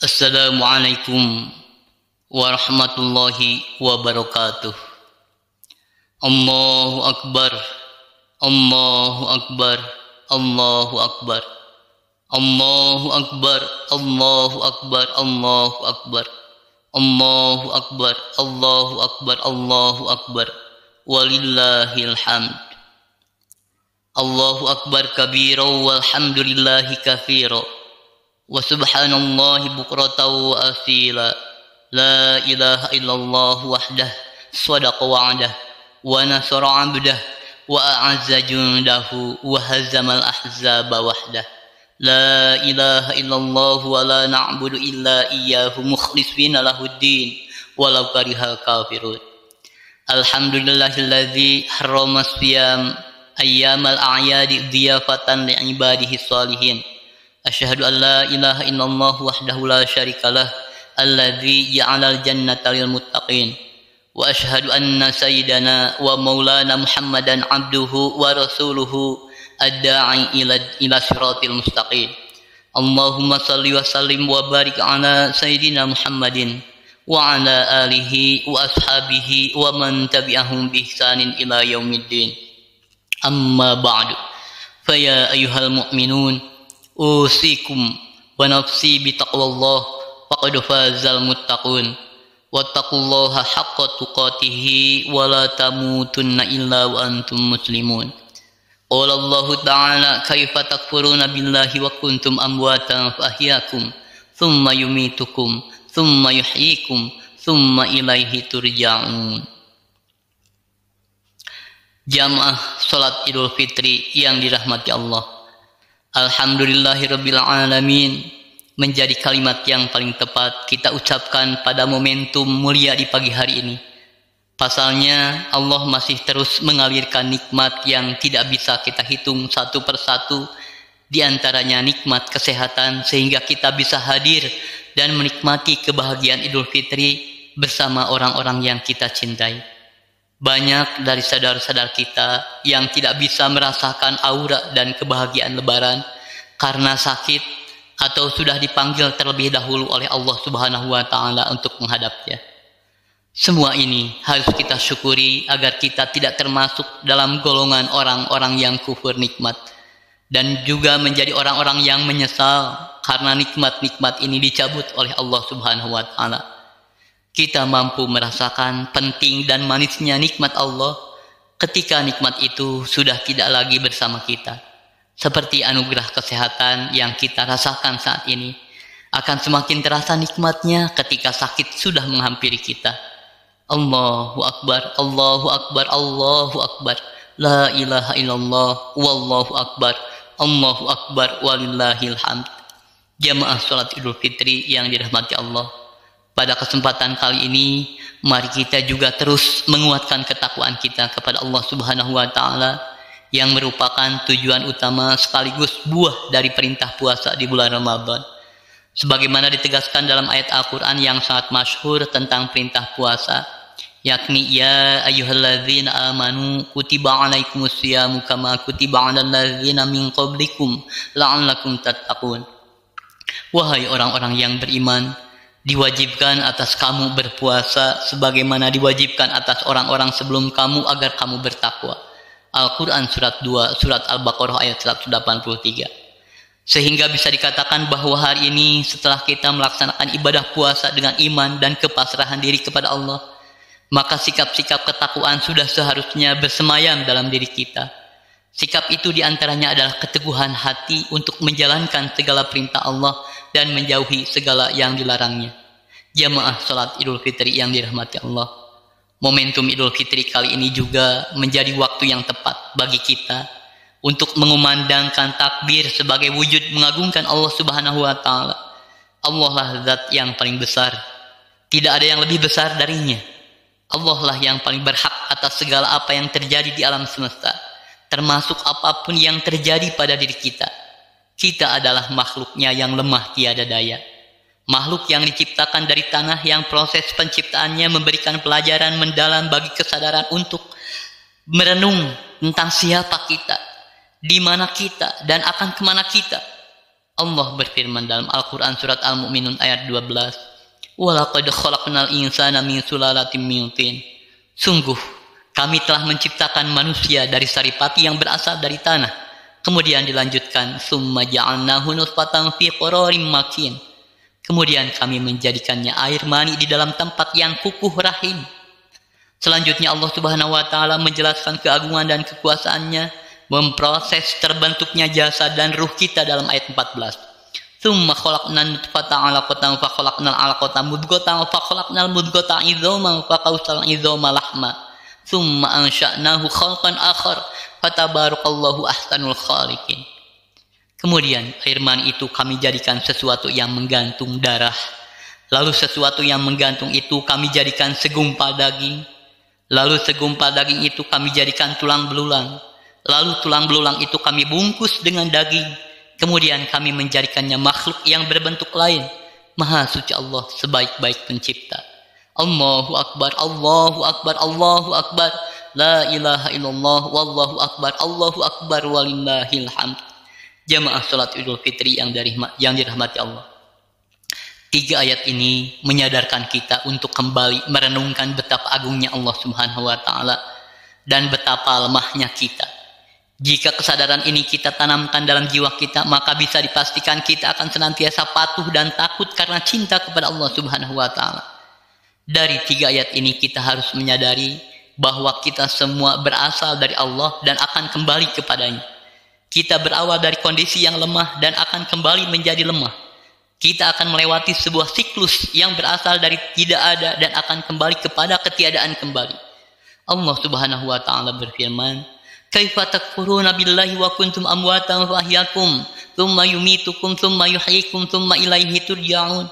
Assalamualaikum warahmatullahi wabarakatuh. Allahu Akbar, Allahu Akbar, Allahu Akbar, Allahu Akbar, Allahu Akbar, Allahu Akbar, Allahu Akbar, Allahu Akbar, Allahu Akbar, walillahil hamd. Allahu Akbar kabira walhamdulillahi katsira. Wa subhanallahi bukratan wa asila. La ilaha illallah wahdah sadaqa wa'dah wa nasara 'abdah wa a'azza jundahu wa hazamal ahzaba wahdah. La ilaha illallah wa la na'budu illa iyyahu mukhlishina lahuddin walau karihal kafirun. Alhamdulillahilladzi harrama siyam ayyamal a'yadi dhiyafatan li'ibadihi shalihin. Asyhadu an la ilaha illallah wahdahu la syarikalah alladzi ja'alal jannata lil muttaqin wa asyhadu anna sayyidana wa maulana Muhammadan abduhu wa rasuluhu ad-da'i ila siratil mustaqim. Allahumma shalli wa sallim wa barik ala sayyidina Muhammadin wa ala alihi wa ashabihi wa man tabi'ahum bi ihsanin ila yaumiddin. Amma ba'du. Fa ya ayyuhal mu'minun usikum wa nafsi bitaqwallah faqad fazal muttaqun wattaqullaha haqqa tuqatih wa la tamutunna illa wa antum muslimun. Qala Allah ta'ala kaifa takfuruna billahi wa kuntum amwatan fa ahyakum thumma yumitukum thumma yuhyikum thumma ilaihi turja'un. Jamaah salat Idul Fitri yang dirahmati Allah, alhamdulillahirabbil alamin menjadi kalimat yang paling tepat kita ucapkan pada momentum mulia di pagi hari ini. Pasalnya Allah masih terus mengalirkan nikmat yang tidak bisa kita hitung satu persatu, di antaranya nikmat kesehatan sehingga kita bisa hadir dan menikmati kebahagiaan Idul Fitri bersama orang-orang yang kita cintai. Banyak dari saudara-saudara kita yang tidak bisa merasakan aura dan kebahagiaan Lebaran karena sakit atau sudah dipanggil terlebih dahulu oleh Allah Subhanahu wa Ta'ala untuk menghadapnya. Semua ini harus kita syukuri agar kita tidak termasuk dalam golongan orang-orang yang kufur nikmat dan juga menjadi orang-orang yang menyesal karena nikmat-nikmat ini dicabut oleh Allah Subhanahu wa Ta'ala. Kita mampu merasakan penting dan manisnya nikmat Allah ketika nikmat itu sudah tidak lagi bersama kita. Seperti anugerah kesehatan yang kita rasakan saat ini, akan semakin terasa nikmatnya ketika sakit sudah menghampiri kita. Allahu Akbar, Allahu Akbar, Allahu Akbar, la ilaha illallah, wallahu akbar, Allahu Akbar, walillahil hamd. Jamaah salat Idul Fitri yang dirahmati Allah, pada kesempatan kali ini mari kita juga terus menguatkan ketakwaan kita kepada Allah Subhanahu wa Ta'ala yang merupakan tujuan utama sekaligus buah dari perintah puasa di bulan Ramadan. Sebagaimana ditegaskan dalam ayat Al-Qur'an yang sangat masyhur tentang perintah puasa, yakni ya ayyuhalladzina amanu kutiba alaikumusyamu kama kutiba alal ladzina min qablikum la'allakum tattaqun. Wahai orang-orang yang beriman, diwajibkan atas kamu berpuasa sebagaimana diwajibkan atas orang-orang sebelum kamu agar kamu bertakwa. Al-Quran surat 2 surat Al-Baqarah ayat 183. Sehingga bisa dikatakan bahwa hari ini setelah kita melaksanakan ibadah puasa dengan iman dan kepasrahan diri kepada Allah, maka sikap-sikap ketakwaan sudah seharusnya bersemayam dalam diri kita. Sikap itu diantaranya adalah keteguhan hati untuk menjalankan segala perintah Allah dan menjauhi segala yang dilarangnya. Jamaah salat Idul Fitri yang dirahmati Allah, momentum Idul Fitri kali ini juga menjadi waktu yang tepat bagi kita untuk mengumandangkan takbir sebagai wujud mengagungkan Allah Subhanahu wa Ta'ala. Allah lah zat yang paling besar, tidak ada yang lebih besar darinya. Allah lah yang paling berhak atas segala apa yang terjadi di alam semesta, termasuk apapun yang terjadi pada diri kita. Kita adalah makhluknya yang lemah tiada daya, makhluk yang diciptakan dari tanah yang proses penciptaannya memberikan pelajaran mendalam bagi kesadaran untuk merenung tentang siapa kita, di mana kita, dan akan kemana kita. Allah berfirman dalam Al-Quran surat Al-Mu'minun ayat 12, "Walaqad khalaqnal insana min sulalatin min tin." Sungguh, kami telah menciptakan manusia dari saripati yang berasal dari tanah. Kemudian dilanjutkan, "Tsumma ja'alnahu nutfatan fi qararin makin." Kemudian kami menjadikannya air mani di dalam tempat yang kukuh rahim. Selanjutnya Allah Subhanahu wa taala menjelaskan keagungan dan kekuasaannya, memproses terbentuknya jasad dan ruh kita dalam ayat 14. Tsumma khalaqnan nutfata 'alaqatan fa khalaqnal 'alaqata mudghatan fa khalaqnal mudghata 'idzaman fa qawsal 'idzama lahma. Tsumma ansha'nahu khalqan akhar fatabarakallahu ahsanul khaliqin. Kemudian air mani itu kami jadikan sesuatu yang menggantung darah. Lalu sesuatu yang menggantung itu kami jadikan segumpal daging. Lalu segumpal daging itu kami jadikan tulang belulang. Lalu tulang belulang itu kami bungkus dengan daging. Kemudian kami menjadikannya makhluk yang berbentuk lain. Maha suci Allah sebaik-baik pencipta. Allahu Akbar, Allahu Akbar, Allahu Akbar. La ilaha illallah, wallahu akbar, Allahu akbar, walillahil hamd. Jamaah salat Idul Fitri yang dirahmati Allah. 3 ayat ini menyadarkan kita untuk kembali merenungkan betapa agungnya Allah Subhanahu wa taala dan betapa lemahnya kita. Jika kesadaran ini kita tanamkan dalam jiwa kita, maka bisa dipastikan kita akan senantiasa patuh dan takut karena cinta kepada Allah Subhanahu wa taala. Dari 3 ayat ini kita harus menyadari bahwa kita semua berasal dari Allah dan akan kembali kepadanya. Kita berawal dari kondisi yang lemah dan akan kembali menjadi lemah. Kita akan melewati sebuah siklus yang berasal dari tidak ada dan akan kembali kepada ketiadaan kembali. Allah Subhanahu wa taala berfirman, "Kaifa takfuruna billahi wa kuntum amwatan fa ahyakum, tsumma yumitukum, tsumma yuhyikum, tsumma ilaihi turja'un."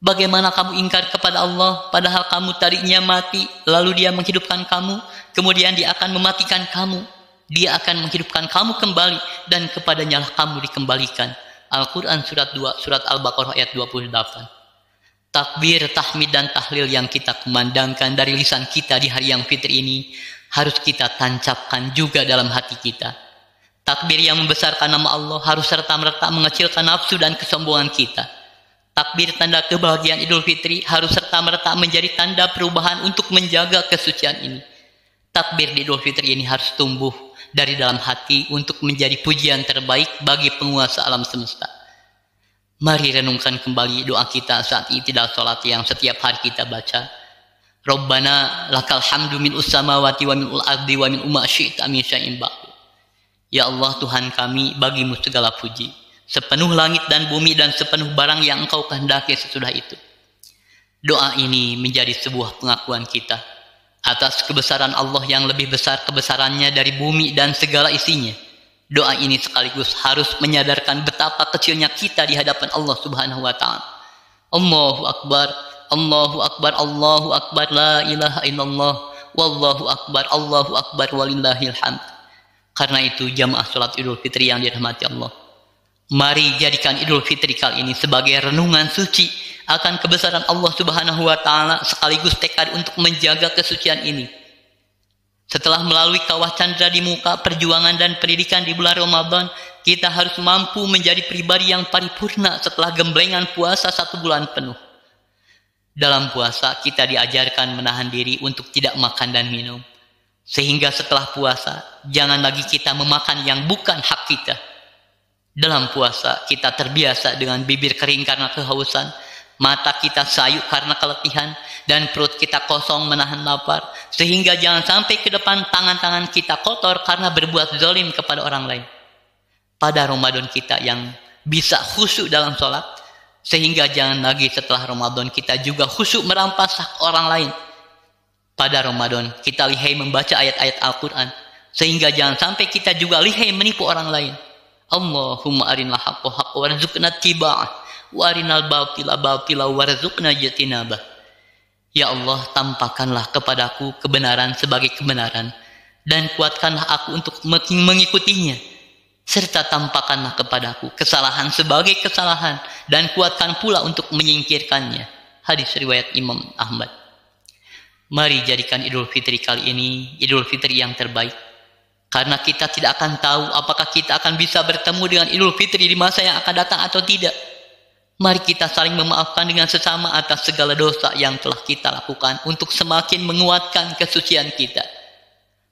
Bagaimana kamu ingkar kepada Allah padahal kamu tadinya mati, lalu Dia menghidupkan kamu, kemudian Dia akan mematikan kamu. Dia akan menghidupkan kamu kembali dan kepadanya lah kamu dikembalikan. Al-Quran surat 2, surat Al-Baqarah ayat 28. Takbir, tahmid dan tahlil yang kita kumandangkan dari lisan kita di hari yang fitri ini harus kita tancapkan juga dalam hati kita. Takbir yang membesarkan nama Allah harus serta-merta mengecilkan nafsu dan kesombongan kita. Takbir tanda kebahagiaan Idul Fitri harus serta-merta menjadi tanda perubahan untuk menjaga kesucian ini. Takbir di Idul Fitri ini harus tumbuh dari dalam hati untuk menjadi pujian terbaik bagi penguasa alam semesta. Mari renungkan kembali doa kita saat i'tidal salat yang setiap hari kita baca. Rabbana lakal hamdu min ussamawati wa min al-ardi wa min umma syi'ta min syai'in ba'du. Ya Allah Tuhan kami, bagimu segala puji, sepenuh langit dan bumi dan sepenuh barang yang Engkau kehendaki sesudah itu. Doa ini menjadi sebuah pengakuan kita atas kebesaran Allah yang lebih besar kebesarannya dari bumi dan segala isinya. Doa ini sekaligus harus menyadarkan betapa kecilnya kita di hadapan Allah Subhanahu wa taala. Allahu Akbar, Allahu Akbar, Allahu Akbar, la ilaha illallah, wallahu akbar, Allahu akbar, walillahil hamd. Karena itu jamaah salat Idul Fitri yang dirahmati Allah, mari jadikan Idul Fitri kali ini sebagai renungan suci akan kebesaran Allah Subhanahu wa taala sekaligus tekad untuk menjaga kesucian ini. Setelah melalui kawah candra di muka, perjuangan dan pendidikan di bulan Ramadan, kita harus mampu menjadi pribadi yang paripurna setelah gemblengan puasa 1 bulan penuh. Dalam puasa kita diajarkan menahan diri untuk tidak makan dan minum, sehingga setelah puasa jangan lagi kita memakan yang bukan hak kita. Dalam puasa kita terbiasa dengan bibir kering karena kehausan, mata kita sayu karena keletihan, dan perut kita kosong menahan lapar, sehingga jangan sampai ke depan tangan-tangan kita kotor karena berbuat zalim kepada orang lain. Pada Ramadan kita yang bisa khusyuk dalam sholat, sehingga jangan lagi setelah Ramadan kita juga khusyuk merampas hak orang lain. Pada Ramadan kita lihai membaca ayat-ayat Al-Quran, sehingga jangan sampai kita juga lihai menipu orang lain. Allahumma arinal haqqa haqqa warzuqna ittiba'ah wa arinal batila batila warzuqna ijtinabah. Ya Allah, tampakkanlah kepadaku kebenaran sebagai kebenaran dan kuatkanlah aku untuk mengikutinya, serta tampakkanlah kepadaku kesalahan sebagai kesalahan dan kuatkan pula untuk menyingkirkannya. Hadis riwayat Imam Ahmad. Mari jadikan Idul Fitri kali ini Idul Fitri yang terbaik, Karena kita tidak akan tahu apakah kita akan bisa bertemu dengan Idul Fitri di masa yang akan datang atau tidak. Mari kita saling memaafkan dengan sesama atas segala dosa yang telah kita lakukan untuk semakin menguatkan kesucian kita.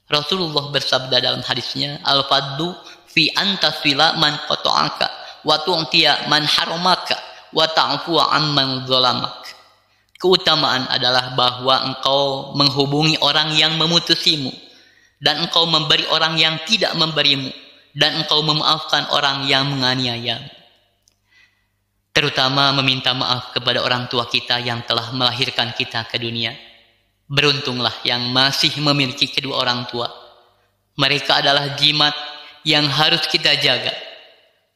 Rasulullah bersabda dalam hadisnya, Al-fadlu fi antasila man qata'aka wa tu'tiya man haramaka wa ta'fu amman zalamak. Keutamaan adalah bahwa engkau menghubungi orang yang memutusimu, dan engkau memberi orang yang tidak memberimu, dan engkau memaafkan orang yang menganiayamu. Terutama meminta maaf kepada orang tua kita yang telah melahirkan kita ke dunia. Beruntunglah yang masih memiliki kedua orang tua. Mereka adalah jimat yang harus kita jaga.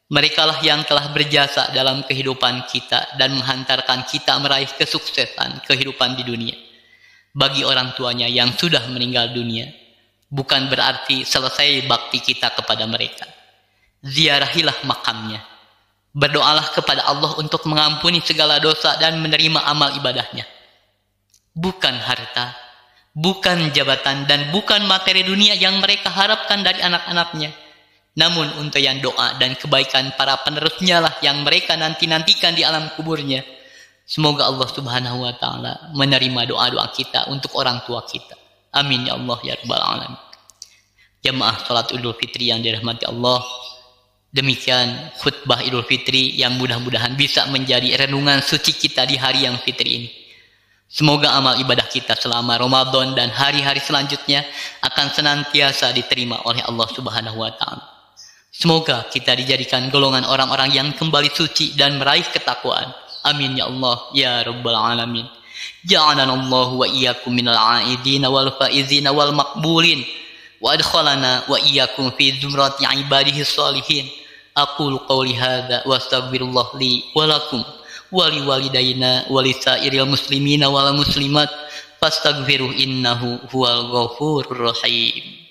Merekalah yang telah berjasa dalam kehidupan kita dan menghantarkan kita meraih kesuksesan kehidupan di dunia. Bagi orang tuanya yang sudah meninggal dunia, bukan berarti selesai bakti kita kepada mereka. Ziarahilah makamnya. Berdoalah kepada Allah untuk mengampuni segala dosa dan menerima amal ibadahnya. Bukan harta, bukan jabatan, dan bukan materi dunia yang mereka harapkan dari anak-anaknya. Namun untayan doa dan kebaikan para penerusnya lah yang mereka nanti-nantikan di alam kuburnya. Semoga Allah Subhanahu wa Ta'ala menerima doa-doa kita untuk orang tua kita. Amin ya Allah ya Rabbal Alamin. Jamaah salat Idul Fitri yang dirahmati Allah. Demikian khutbah Idul Fitri yang mudah-mudahan bisa menjadi renungan suci kita di hari yang fitri ini. Semoga amal ibadah kita selama Ramadan dan hari-hari selanjutnya akan senantiasa diterima oleh Allah Subhanahu wa Ta'ala. Semoga kita dijadikan golongan orang-orang yang kembali suci dan meraih ketakwaan. Amin ya Allah ya Rabbal Alamin. Ja'alanallahu wa iyyakum minal a'idina wal faizina wal maqbulin wa adkhalana wa iyyakum fi zumrati ibadihi sholihin. Aqulu qawli hadza wa astaghfirullah li wa lakum wa liwalidayna wa lisairil muslimina wal muslimat fastaghfiruhu innahu huwal ghafurur rahim.